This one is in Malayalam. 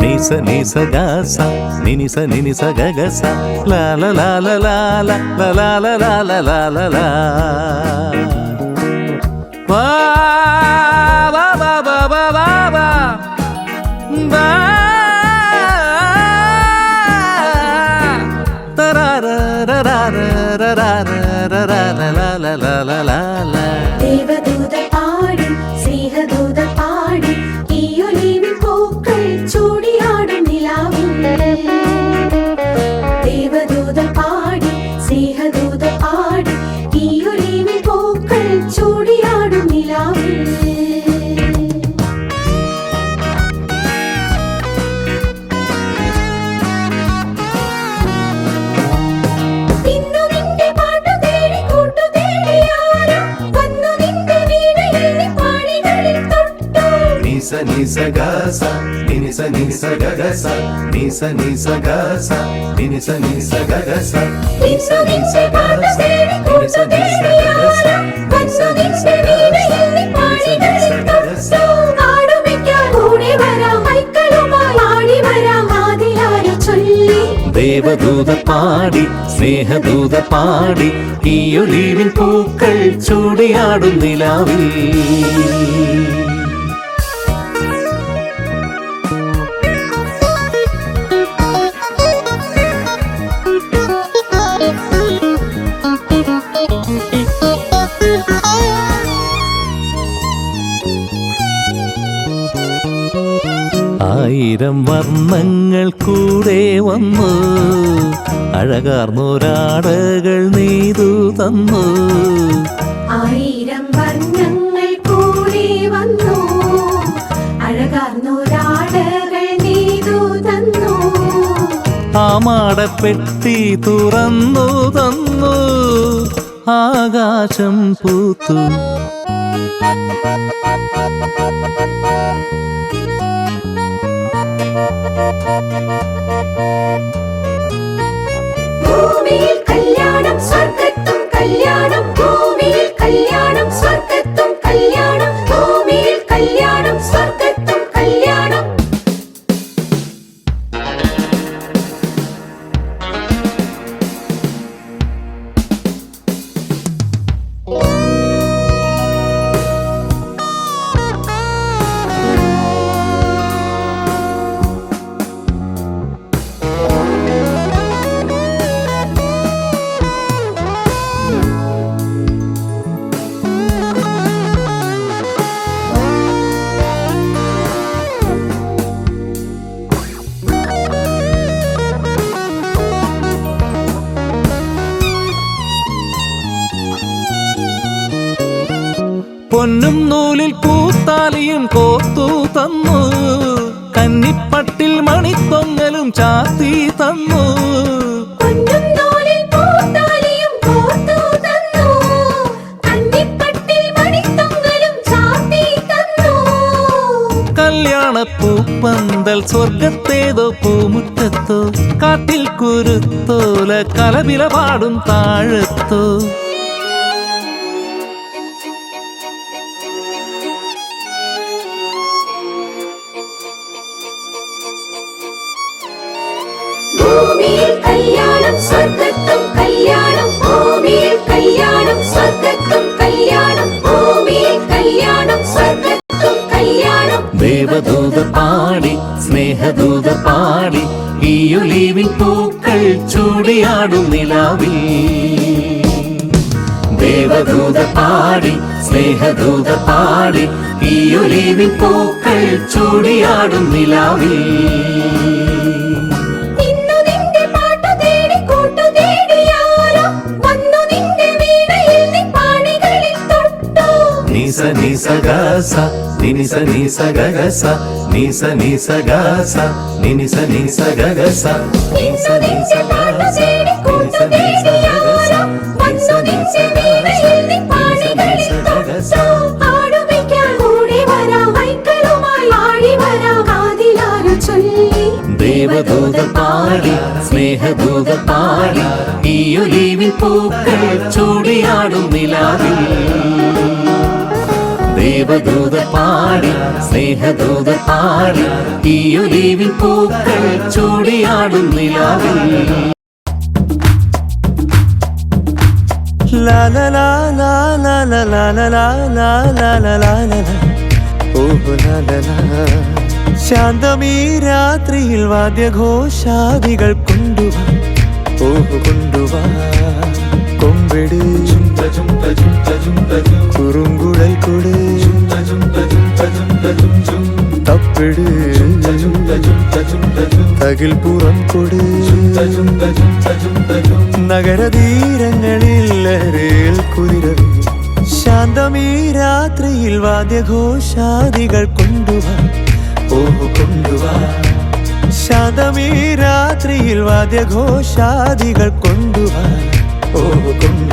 Nisa nisa gasa, ninisa ninisa gagasa, la la la la la la la la la la la la la la. Ba ba ba ba ba ba ba ba. Da da da da da da da da da la la la la la la. ദേവദൂത പാടി സ്നേഹദൂത പാടി ഈ ഒലിവിൻ പൂക്കൾ ചൂടിയാടും നിലാവിൽ. ദേവദൂത പാടി സ്നേഹദൂത പാടി ഈ ഒലിവിൻ പൂക്കൾ ചൂടിയാടും നിലാവിൽ. Nisa nisa gasa, ninisa nisa gagasa, nisa nisa gasa, ninisa nisa gagasa, nisa nisa gasa, ninisa nisa gagasa, nisa nisa gasa, nisa nisa gasa. ദേവദൂത പാടി സ്നേഹദൂത പാടി ഈ ഒലിവിൻ പൂക്കൾ ചൂടിയാടും നിലാവിൽ. ആയിരം വർണ്ണങ്ങൾ കൂടെ വന്നു, അഴകാർന്നൊരാടകൾ നെയ്തു തന്നു. ആയിരം വർണ്ണങ്ങൾ കൂടെ വന്നു, അഴകാർന്നൊരാടകൾ നെയ്തു തന്നു. ആ മാടപ്പെട്ടി തുറന്നു തന്നു, ആകാശം പൂത്തു. ഭൂമിയിൽ കല്യാണം സ്വർഗ്ഗത്തും കല്യാണം, ഭൂമിയിൽ കല്യാണം സ്വർഗ്ഗത്തും കല്യാണം, ഭൂമിയിൽ കല്യാണം സ്വർഗ്ഗത്തും കല്യാണം. പൊന്നും നൂലിൽ പൂത്താലിയും കോർത്തു തന്നു, കന്നിപ്പട്ടിൽ മണിത്തൊങ്ങലും ചാത്തി തന്നു. പൊന്നും നൂലിൽ പൂത്താലിയും കോർത്തു തന്നു, കന്നിപ്പട്ടിൽ മണിത്തൊങ്ങലും ചാത്തി തന്നു. കല്യാണപ്പൂപ്പന്തൽ സ്വർഗത്തേതോ പൂമുറ്റത്തോ, കാട്ടിൽ കുരുത്തോല കലപില പാടും താഴത്തോ. ഭൂമിയിൽ കല്യാണം സ്വർഗ്ഗത്തും കല്യാണം, ഭൂമിയിൽ കല്യാണം സ്വർഗ്ഗത്തും കല്യാണം, ഭൂമിയിൽ കല്യാണം സ്വർഗ്ഗത്തും കല്യാണം. ദേവദൂത പാടി സ്നേഹദൂത പാടി ഈ ഒലിവിൻ പൂക്കൾ ചൂടിയാടും നിലാവിൽ. ദേവദൂത പാടി സ്നേഹദൂത പാടി ഈ ഒലിവിൻ പൂക്കൾ ചൂടിയാടും നിലാവിൽ. Nisa nisa gasa, ninisa nisa gagasa, nisa nisa gasa, ninisa nisa gagasa, nisa nisa gasa, nisa nisa gasa, nisa nisa gasa, nisa nisa gasa. ദേവദൂത പാടി സ്നേഹദൂത പാടി ഈ ഒലീവിൻ പൂക്കൾ ചൂടിയാടും നിലാവിൽ ദേവദൂത പാടി സ്നേഹദൂത പാടി ഈ ഒലീവിൻ പൂക്കൾ ചൂടിയാടും നിലാവിൽ La la la la la la la la la la la la la la oh la la la ശാന്തമീ രാത്രിയിൽ വാദ്യഘോഷാദികൾ കൊണ്ടുവാ ഓഹ് കൊണ്ടുവാ കൊമ്പെട് കുറുങ്കുഴൽ കൊട് തപ്പെട് തകിൽ പുറം കൊട് നഗരതീരങ്ങളിൽ ലഹരിയിൽ കുതിരവി ശാന്തമീ രാത്രിയിൽ വാദ്യഘോഷാദികൾ കൊണ്ടുവാ ഓഹ് കൊണ്ടുവാ ശാന്തമീ രാത്രിയിൽ വാദ്യഘോഷാദികൾ കൊണ്ടുവാ ഓഹ് കൊണ്ടുവാ